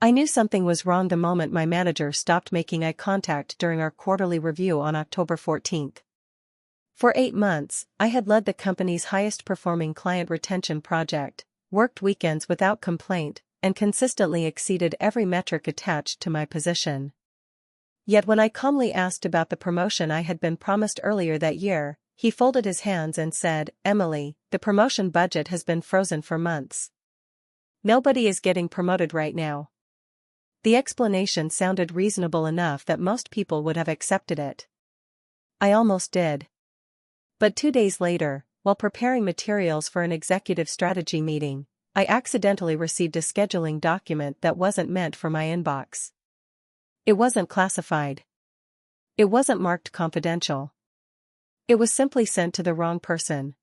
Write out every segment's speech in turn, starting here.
I knew something was wrong the moment my manager stopped making eye contact during our quarterly review on October 14th. For 8 months, I had led the company's highest-performing client retention project, worked weekends without complaint, and consistently exceeded every metric attached to my position. Yet when I calmly asked about the promotion I had been promised earlier that year, he folded his hands and said, "Emily, the promotion budget has been frozen for months. Nobody is getting promoted right now." The explanation sounded reasonable enough that most people would have accepted it. I almost did. But 2 days later, while preparing materials for an executive strategy meeting, I accidentally received a scheduling document that wasn't meant for my inbox. It wasn't classified. It wasn't marked confidential. It was simply sent to the wrong person.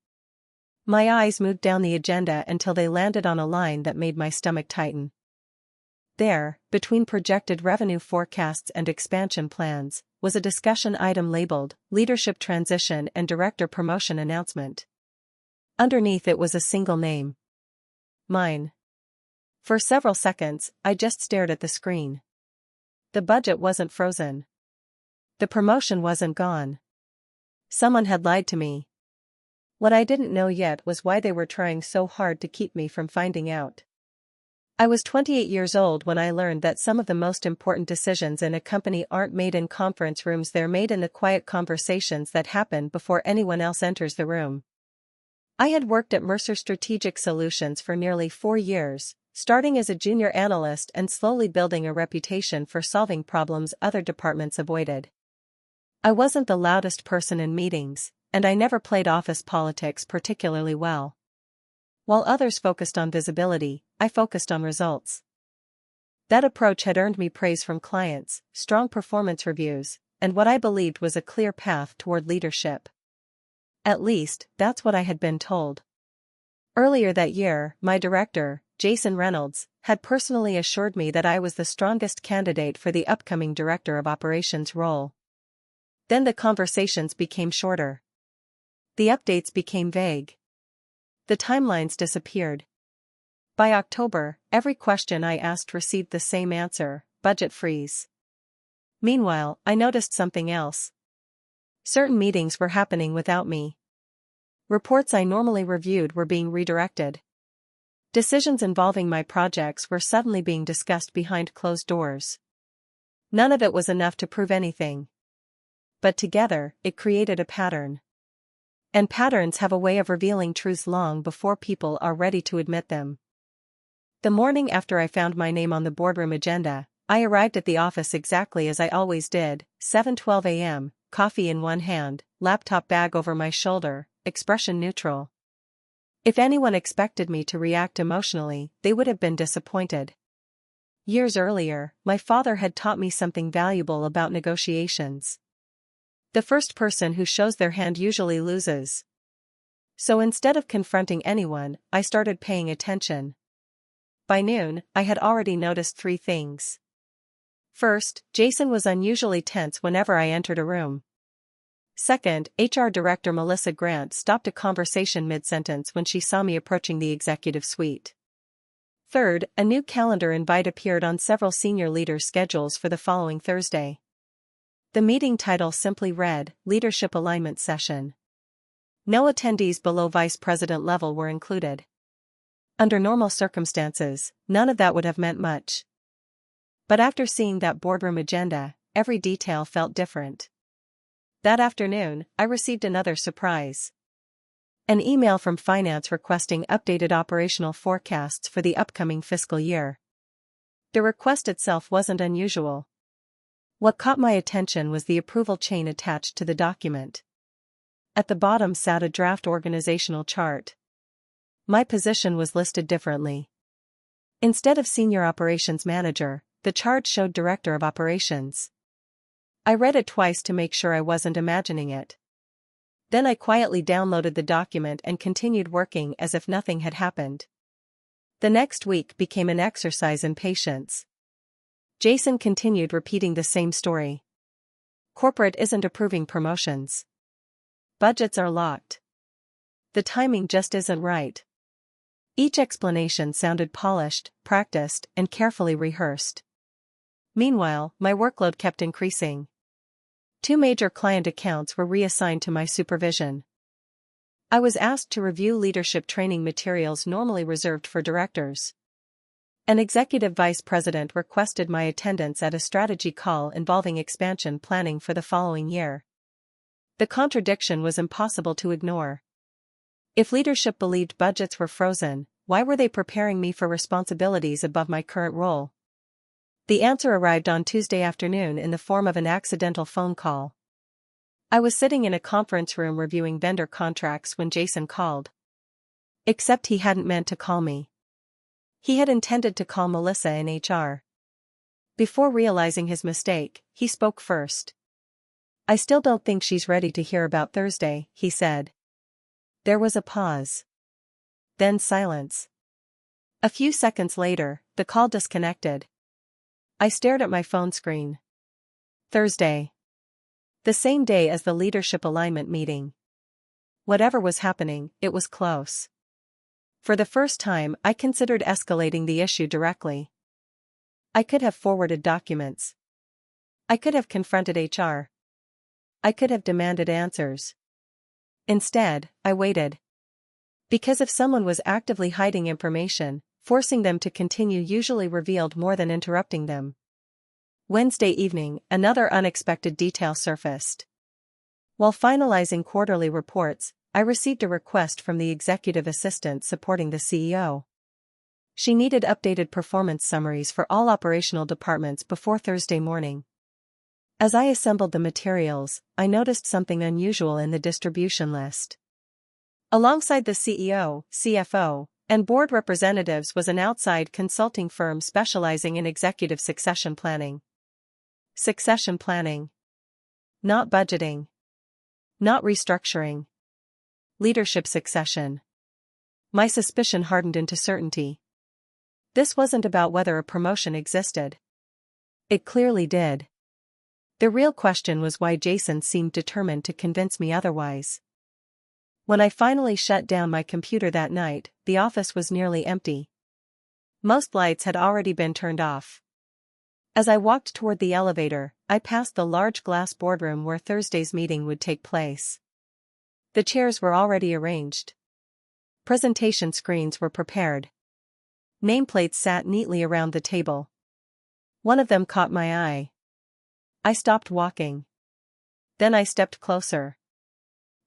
My eyes moved down the agenda until they landed on a line that made my stomach tighten. There, between projected revenue forecasts and expansion plans, was a discussion item labeled Leadership Transition and Director Promotion Announcement. Underneath it was a single name. Mine. For several seconds, I just stared at the screen. The budget wasn't frozen. The promotion wasn't gone. Someone had lied to me. What I didn't know yet was why they were trying so hard to keep me from finding out. I was 28 years old when I learned that some of the most important decisions in a company aren't made in conference rooms, they're made in the quiet conversations that happen before anyone else enters the room. I had worked at Mercer Strategic Solutions for nearly 4 years, starting as a junior analyst and slowly building a reputation for solving problems other departments avoided. I wasn't the loudest person in meetings, and I never played office politics particularly well. While others focused on visibility, I focused on results. That approach had earned me praise from clients, strong performance reviews, and what I believed was a clear path toward leadership. At least, that's what I had been told. Earlier that year, my director, Jason Reynolds, had personally assured me that I was the strongest candidate for the upcoming Director of Operations role. Then the conversations became shorter. The updates became vague. The timelines disappeared. By October, every question I asked received the same answer: budget freeze. Meanwhile, I noticed something else. Certain meetings were happening without me. Reports I normally reviewed were being redirected. Decisions involving my projects were suddenly being discussed behind closed doors. None of it was enough to prove anything. But together, it created a pattern. And patterns have a way of revealing truths long before people are ready to admit them. The morning after I found my name on the boardroom agenda, I arrived at the office exactly as I always did, 7:12 a.m., coffee in one hand, laptop bag over my shoulder, expression neutral. If anyone expected me to react emotionally, they would have been disappointed. Years earlier, my father had taught me something valuable about negotiations. The first person who shows their hand usually loses. So instead of confronting anyone, I started paying attention. By noon, I had already noticed 3 things. First, Jason was unusually tense whenever I entered a room. Second, HR Director Melissa Grant stopped a conversation mid-sentence when she saw me approaching the executive suite. Third, a new calendar invite appeared on several senior leaders' schedules for the following Thursday. The meeting title simply read, Leadership Alignment Session. No attendees below vice president level were included. Under normal circumstances, none of that would have meant much. But after seeing that boardroom agenda, every detail felt different. That afternoon, I received another surprise. An email from finance requesting updated operational forecasts for the upcoming fiscal year. The request itself wasn't unusual. What caught my attention was the approval chain attached to the document. At the bottom sat a draft organizational chart. My position was listed differently. Instead of Senior Operations Manager, the chart showed Director of Operations. I read it twice to make sure I wasn't imagining it. Then I quietly downloaded the document and continued working as if nothing had happened. The next week became an exercise in patience. Jason continued repeating the same story. Corporate isn't approving promotions. Budgets are locked. The timing just isn't right. Each explanation sounded polished, practiced, and carefully rehearsed. Meanwhile, my workload kept increasing. 2 major client accounts were reassigned to my supervision. I was asked to review leadership training materials normally reserved for directors. An executive vice president requested my attendance at a strategy call involving expansion planning for the following year. The contradiction was impossible to ignore. If leadership believed budgets were frozen, why were they preparing me for responsibilities above my current role? The answer arrived on Tuesday afternoon in the form of an accidental phone call. I was sitting in a conference room reviewing vendor contracts when Jason called. Except he hadn't meant to call me. He had intended to call Melissa in HR. Before realizing his mistake, he spoke first. "I still don't think she's ready to hear about Thursday," he said. There was a pause. Then silence. A few seconds later, the call disconnected. I stared at my phone screen. Thursday. The same day as the leadership alignment meeting. Whatever was happening, it was close. For the first time, I considered escalating the issue directly. I could have forwarded documents. I could have confronted HR. I could have demanded answers. Instead, I waited. Because if someone was actively hiding information, forcing them to continue usually revealed more than interrupting them. Wednesday evening, another unexpected detail surfaced. While finalizing quarterly reports, I received a request from the executive assistant supporting the CEO. She needed updated performance summaries for all operational departments before Thursday morning. As I assembled the materials, I noticed something unusual in the distribution list. Alongside the CEO, CFO, and board representatives was an outside consulting firm specializing in executive succession planning. Succession planning. Not budgeting. Not restructuring. Leadership succession. My suspicion hardened into certainty. This wasn't about whether a promotion existed. It clearly did. The real question was why Jason seemed determined to convince me otherwise. When I finally shut down my computer that night, the office was nearly empty. Most lights had already been turned off. As I walked toward the elevator, I passed the large glass boardroom where Thursday's meeting would take place. The chairs were already arranged. Presentation screens were prepared. Nameplates sat neatly around the table. One of them caught my eye. I stopped walking. Then I stepped closer.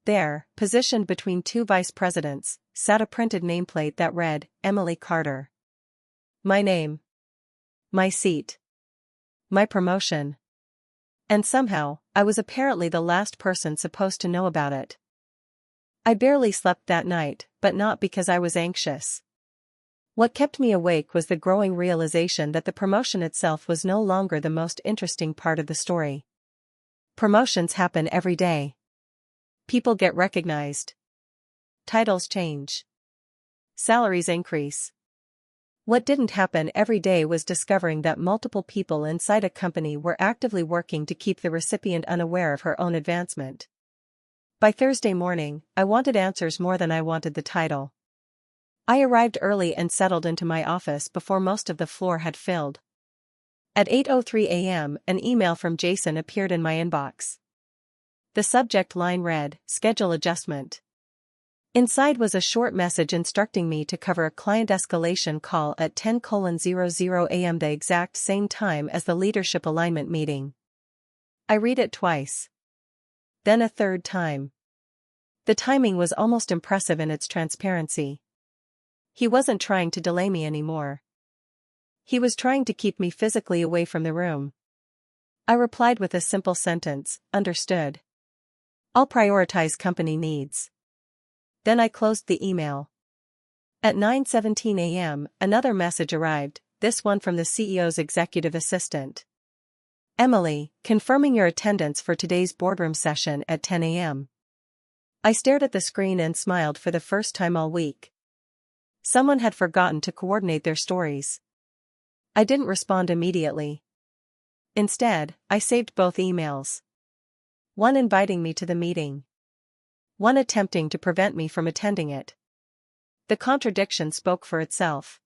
There, positioned between 2 vice presidents, sat a printed nameplate that read, "Emily Carter." My name. My seat. My promotion. And somehow, I was apparently the last person supposed to know about it. I barely slept that night, but not because I was anxious. What kept me awake was the growing realization that the promotion itself was no longer the most interesting part of the story. Promotions happen every day. People get recognized. Titles change. Salaries increase. What didn't happen every day was discovering that multiple people inside a company were actively working to keep the recipient unaware of her own advancement. By Thursday morning, I wanted answers more than I wanted the title. I arrived early and settled into my office before most of the floor had filled. At 8:03 a.m., an email from Jason appeared in my inbox. The subject line read, "Schedule adjustment." Inside was a short message instructing me to cover a client escalation call at 10:00 a.m., the exact same time as the leadership alignment meeting. I read it twice. Then a third time. The timing was almost impressive in its transparency. He wasn't trying to delay me anymore. He was trying to keep me physically away from the room. I replied with a simple sentence, "Understood. I'll prioritize company needs." Then I closed the email. At 9:17 a.m., another message arrived, this one from the CEO's executive assistant. "Emily, confirming your attendance for today's boardroom session at 10 a.m. I stared at the screen and smiled for the first time all week. Someone had forgotten to coordinate their stories. I didn't respond immediately. Instead, I saved both emails. One inviting me to the meeting. One attempting to prevent me from attending it. The contradiction spoke for itself.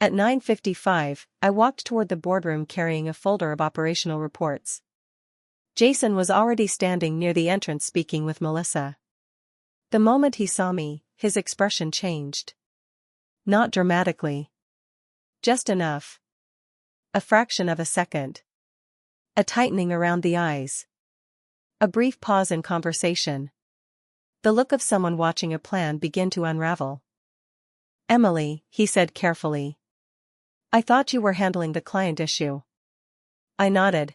At 9:55, I walked toward the boardroom carrying a folder of operational reports. Jason was already standing near the entrance speaking with Melissa. The moment he saw me, his expression changed. Not dramatically. Just enough. A fraction of a second. A tightening around the eyes. A brief pause in conversation. The look of someone watching a plan begin to unravel. "Emily," he said carefully. "I thought you were handling the client issue." I nodded.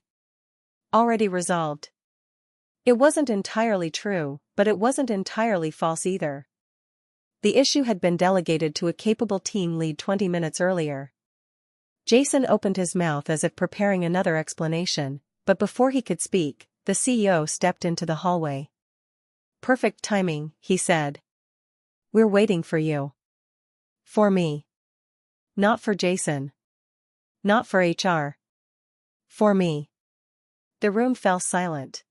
Already resolved. It wasn't entirely true, but it wasn't entirely false either. The issue had been delegated to a capable team lead 20 minutes earlier. Jason opened his mouth as if preparing another explanation, but before he could speak, the CEO stepped into the hallway. "Perfect timing," he said. "We're waiting for you." For me. Not for Jason. Not for HR. For me. The room fell silent.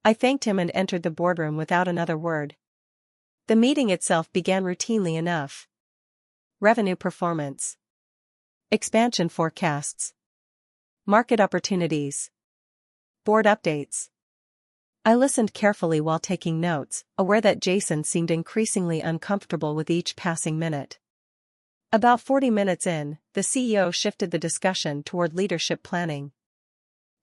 I thanked him and entered the boardroom without another word. The meeting itself began routinely enough. Revenue performance. Expansion forecasts. Market opportunities. Board updates. I listened carefully while taking notes, aware that Jason seemed increasingly uncomfortable with each passing minute. About 40 minutes in, the CEO shifted the discussion toward leadership planning.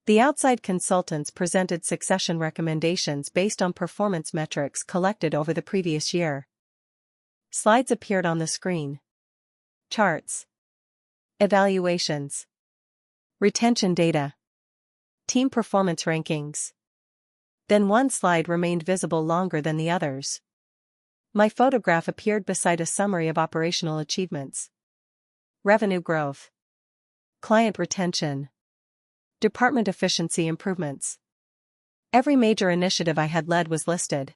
The outside consultants presented succession recommendations based on performance metrics collected over the previous year. Slides appeared on the screen. Charts. Evaluations. Retention data. Team performance rankings. Then one slide remained visible longer than the others. My photograph appeared beside a summary of operational achievements. Revenue growth. Client retention. Department efficiency improvements. Every major initiative I had led was listed.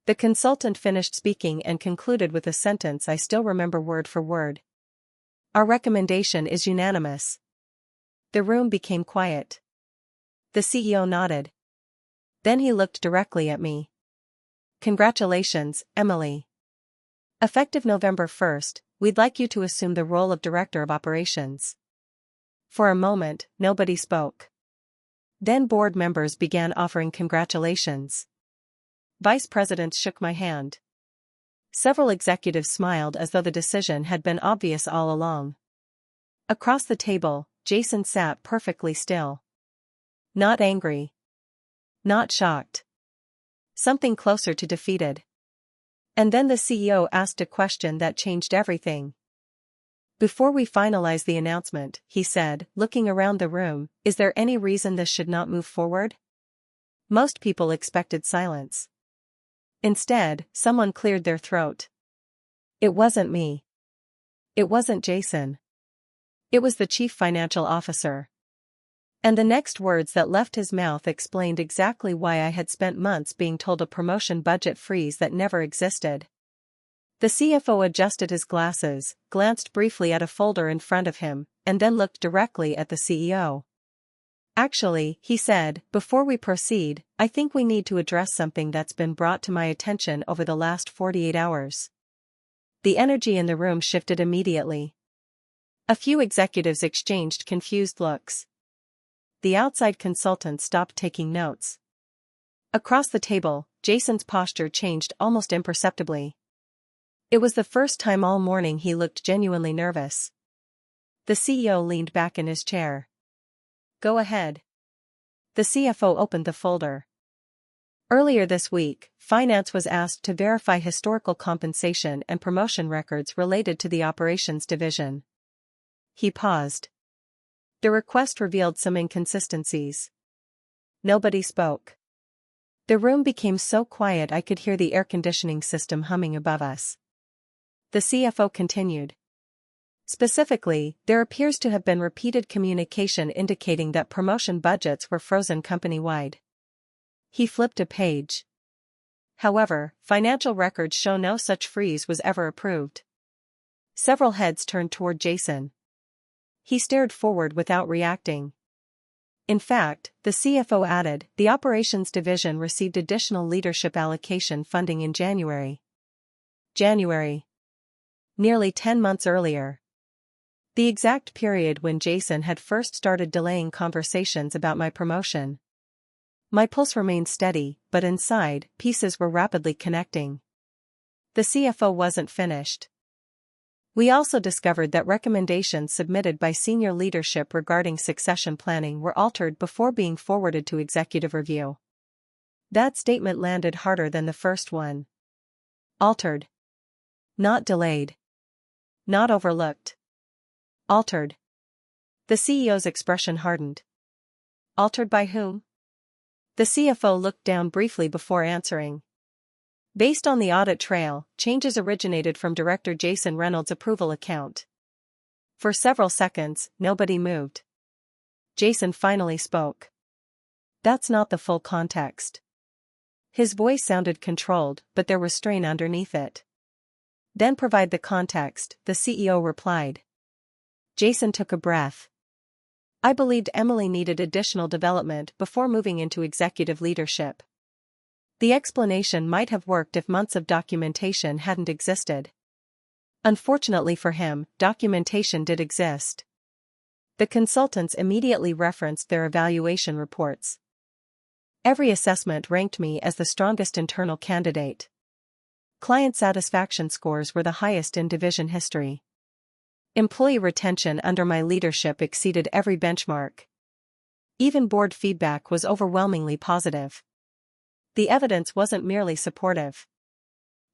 The consultant finished speaking and concluded with a sentence I still remember word for word. "Our recommendation is unanimous." The room became quiet. The CEO nodded. Then he looked directly at me. "Congratulations, Emily. Effective November 1st, we'd like you to assume the role of Director of Operations." For a moment, nobody spoke. Then board members began offering congratulations. Vice presidents shook my hand. Several executives smiled as though the decision had been obvious all along. Across the table, Jason sat perfectly still. Not angry. Not shocked. Something closer to defeated. And then the CEO asked a question that changed everything. "Before we finalize the announcement," he said, looking around the room, "is there any reason this should not move forward?" Most people expected silence. Instead, someone cleared their throat. It wasn't me. It wasn't Jason. It was the Chief Financial Officer. And the next words that left his mouth explained exactly why I had spent months being told a promotion budget freeze that never existed. The CFO adjusted his glasses, glanced briefly at a folder in front of him, and then looked directly at the CEO. "Actually," he said, "before we proceed, I think we need to address something that's been brought to my attention over the last 48 hours. The energy in the room shifted immediately. A few executives exchanged confused looks. The outside consultant stopped taking notes. Across the table, Jason's posture changed almost imperceptibly. It was the first time all morning he looked genuinely nervous. The CEO leaned back in his chair. "Go ahead." The CFO opened the folder. Earlier this week, Finance was asked to verify historical compensation and promotion records related to the operations division. He paused. The request revealed some inconsistencies. Nobody spoke. The room became so quiet I could hear the air conditioning system humming above us. The CFO continued. "Specifically, there appears to have been repeated communication indicating that promotion budgets were frozen company-wide." He flipped a page. "However, financial records show no such freeze was ever approved." Several heads turned toward Jason. He stared forward without reacting. In fact, the CFO added, "The operations division received additional leadership allocation funding in January." January. Nearly 10 months earlier. The exact period when Jason had first started delaying conversations about my promotion. My pulse remained steady, but inside, pieces were rapidly connecting. The CFO wasn't finished. We also discovered that recommendations submitted by senior leadership regarding succession planning were altered before being forwarded to executive review. That statement landed harder than the first one. Altered. Not delayed. Not overlooked. Altered. The CEO's expression hardened. Altered by whom? The CFO looked down briefly before answering. Based on the audit trail, changes originated from Director Jason Reynolds' approval account. For several seconds, nobody moved. Jason finally spoke. That's not the full context. His voice sounded controlled, but there was strain underneath it. Then provide the context, the CEO replied. Jason took a breath. I believed Emily needed additional development before moving into executive leadership. The explanation might have worked if months of documentation hadn't existed. Unfortunately for him, documentation did exist. The consultants immediately referenced their evaluation reports. Every assessment ranked me as the strongest internal candidate. Client satisfaction scores were the highest in division history. Employee retention under my leadership exceeded every benchmark. Even board feedback was overwhelmingly positive. The evidence wasn't merely supportive.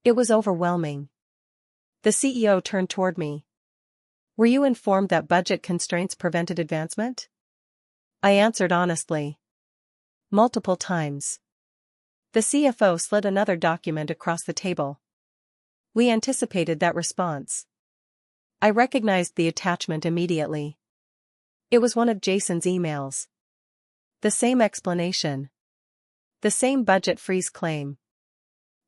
It was overwhelming. The CEO turned toward me. Were you informed that budget constraints prevented advancement? I answered honestly. Multiple times. The CFO slid another document across the table. We anticipated that response. I recognized the attachment immediately. It was one of Jason's emails. The same explanation. The same budget freeze claim.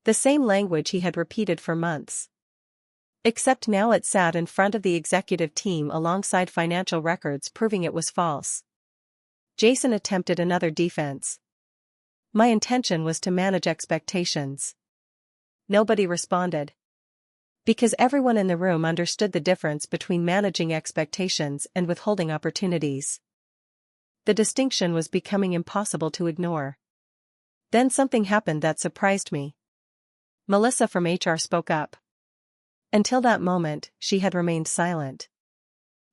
The same language he had repeated for months. Except now it sat in front of the executive team alongside financial records proving it was false. Jason attempted another defense. My intention was to manage expectations. Nobody responded. Because everyone in the room understood the difference between managing expectations and withholding opportunities. The distinction was becoming impossible to ignore. Then something happened that surprised me. Melissa from HR spoke up. Until that moment, she had remained silent.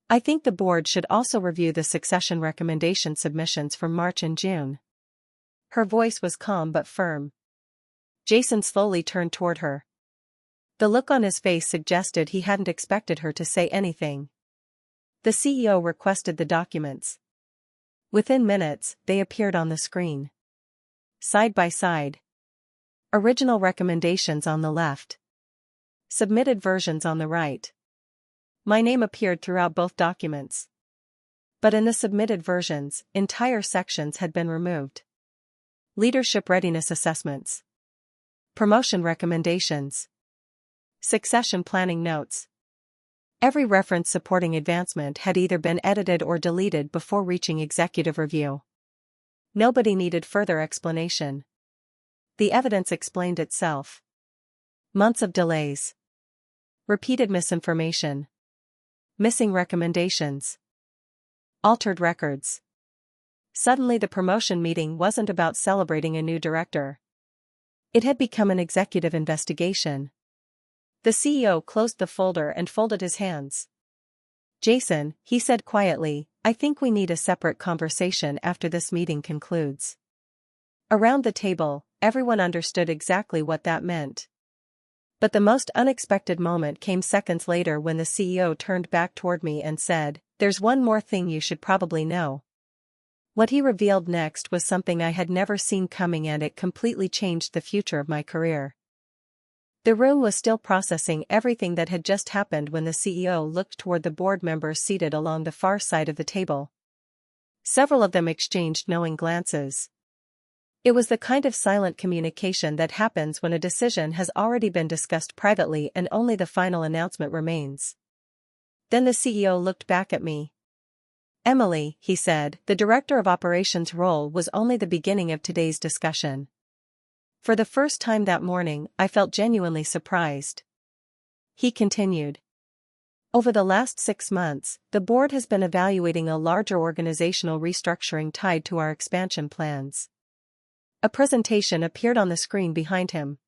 I think the board should also review the succession recommendation submissions from March and June. Her voice was calm but firm. Jason slowly turned toward her. The look on his face suggested he hadn't expected her to say anything. The CEO requested the documents. Within minutes, they appeared on the screen. Side by side. Original recommendations on the left. Submitted versions on the right. My name appeared throughout both documents. But in the submitted versions, entire sections had been removed. Leadership readiness assessments. Promotion recommendations. Succession planning notes. Every reference supporting advancement had either been edited or deleted before reaching executive review. Nobody needed further explanation. The evidence explained itself. Months of delays. Repeated misinformation. Missing recommendations. Altered records. Suddenly the promotion meeting wasn't about celebrating a new director. It had become an executive investigation. The CEO closed the folder and folded his hands. Jason, he said quietly, I think we need a separate conversation after this meeting concludes. Around the table, everyone understood exactly what that meant. But the most unexpected moment came seconds later when the CEO turned back toward me and said, There's one more thing you should probably know. What he revealed next was something I had never seen coming, and it completely changed the future of my career. The room was still processing everything that had just happened when the CEO looked toward the board members seated along the far side of the table. Several of them exchanged knowing glances. It was the kind of silent communication that happens when a decision has already been discussed privately and only the final announcement remains. Then the CEO looked back at me. Emily, he said, the Director of Operations role was only the beginning of today's discussion. For the first time that morning, I felt genuinely surprised. He continued. Over the last 6 months, the board has been evaluating a larger organizational restructuring tied to our expansion plans. A presentation appeared on the screen behind him.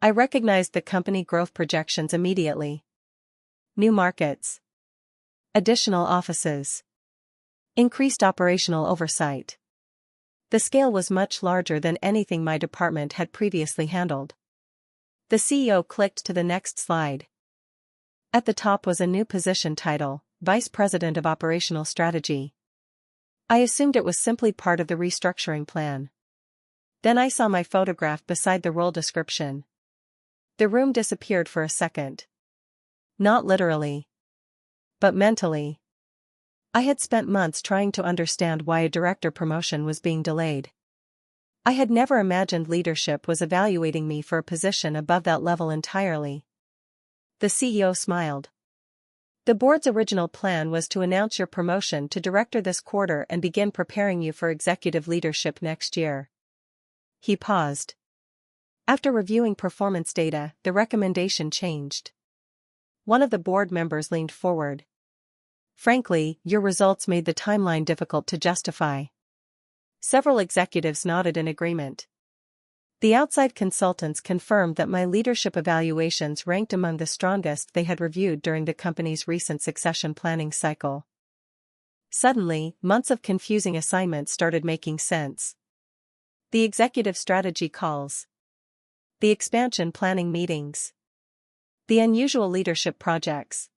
I recognized the company growth projections immediately. New markets. Additional offices. Increased operational oversight. The scale was much larger than anything my department had previously handled. The CEO clicked to the next slide. At the top was a new position title, Vice President of Operational Strategy. I assumed it was simply part of the restructuring plan. Then I saw my photograph beside the role description. The room disappeared for a second. Not literally, but mentally. I had spent months trying to understand why a director promotion was being delayed. I had never imagined leadership was evaluating me for a position above that level entirely. The CEO smiled. The board's original plan was to announce your promotion to director this quarter and begin preparing you for executive leadership next year. He paused. After reviewing performance data, the recommendation changed. One of the board members leaned forward. Frankly, your results made the timeline difficult to justify. Several executives nodded in agreement. The outside consultants confirmed that my leadership evaluations ranked among the strongest they had reviewed during the company's recent succession planning cycle. Suddenly, months of confusing assignments started making sense. The executive strategy calls. The expansion planning meetings. The unusual leadership projects.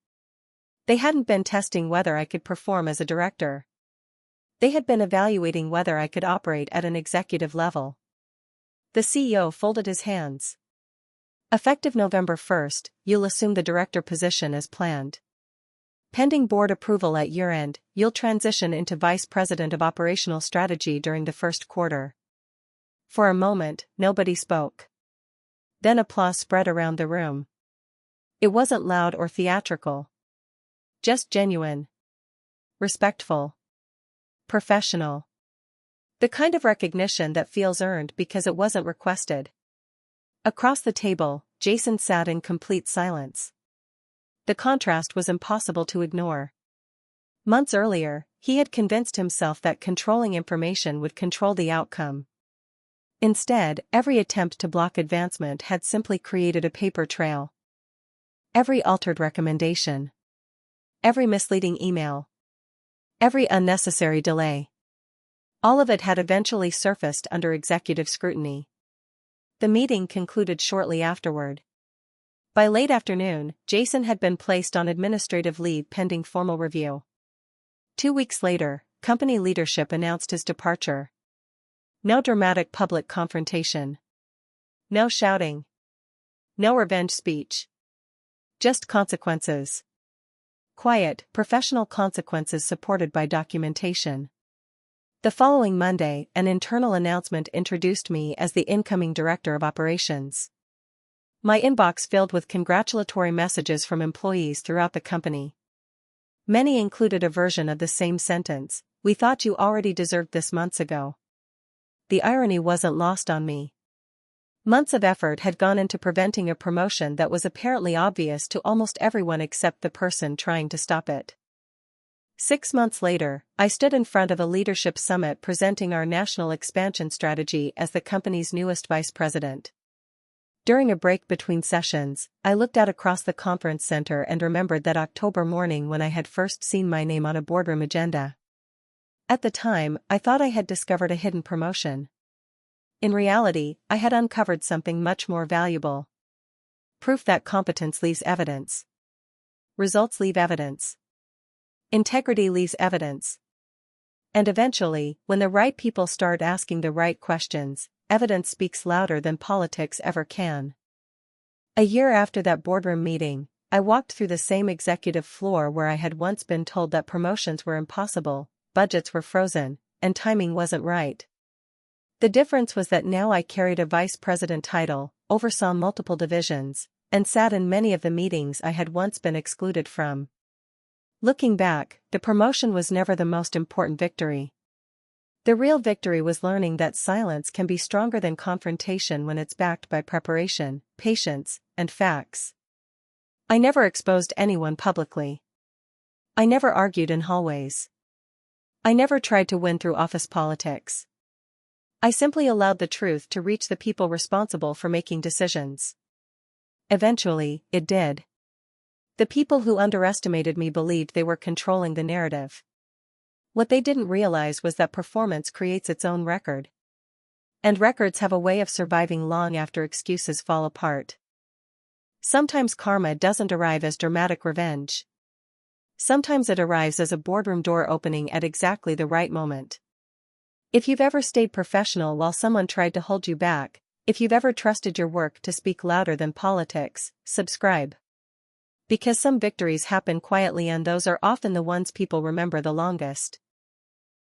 They hadn't been testing whether I could perform as a director. They had been evaluating whether I could operate at an executive level. The CEO folded his hands. Effective November 1st, you'll assume the director position as planned. Pending board approval at year-end, you'll transition into Vice President of Operational Strategy during the first quarter. For a moment, nobody spoke. Then applause spread around the room. It wasn't loud or theatrical. Just genuine. Respectful. Professional. The kind of recognition that feels earned because it wasn't requested. Across the table, Jason sat in complete silence. The contrast was impossible to ignore. Months earlier, he had convinced himself that controlling information would control the outcome. Instead, every attempt to block advancement had simply created a paper trail. Every altered recommendation. Every misleading email. Every unnecessary delay. All of it had eventually surfaced under executive scrutiny. The meeting concluded shortly afterward. By late afternoon, Jason had been placed on administrative leave pending formal review. 2 weeks later, company leadership announced his departure. No dramatic public confrontation. No shouting. No revenge speech. Just consequences. Quiet, professional consequences supported by documentation. The following Monday, an internal announcement introduced me as the incoming Director of Operations. My inbox filled with congratulatory messages from employees throughout the company. Many included a version of the same sentence, "We thought you already deserved this months ago." The irony wasn't lost on me. Months of effort had gone into preventing a promotion that was apparently obvious to almost everyone except the person trying to stop it. 6 months later, I stood in front of a leadership summit presenting our national expansion strategy as the company's newest vice president. During a break between sessions, I looked out across the conference center and remembered that October morning when I had first seen my name on a boardroom agenda. At the time, I thought I had discovered a hidden promotion. In reality, I had uncovered something much more valuable. Proof that competence leaves evidence. Results leave evidence. Integrity leaves evidence. And eventually, when the right people start asking the right questions, evidence speaks louder than politics ever can. A year after that boardroom meeting, I walked through the same executive floor where I had once been told that promotions were impossible, budgets were frozen, and timing wasn't right. The difference was that now I carried a vice president title, oversaw multiple divisions, and sat in many of the meetings I had once been excluded from. Looking back, the promotion was never the most important victory. The real victory was learning that silence can be stronger than confrontation when it's backed by preparation, patience, and facts. I never exposed anyone publicly. I never argued in hallways. I never tried to win through office politics. I simply allowed the truth to reach the people responsible for making decisions. Eventually, it did. The people who underestimated me believed they were controlling the narrative. What they didn't realize was that performance creates its own record. And records have a way of surviving long after excuses fall apart. Sometimes karma doesn't arrive as dramatic revenge. Sometimes it arrives as a boardroom door opening at exactly the right moment. If you've ever stayed professional while someone tried to hold you back, if you've ever trusted your work to speak louder than politics, subscribe. Because some victories happen quietly and those are often the ones people remember the longest.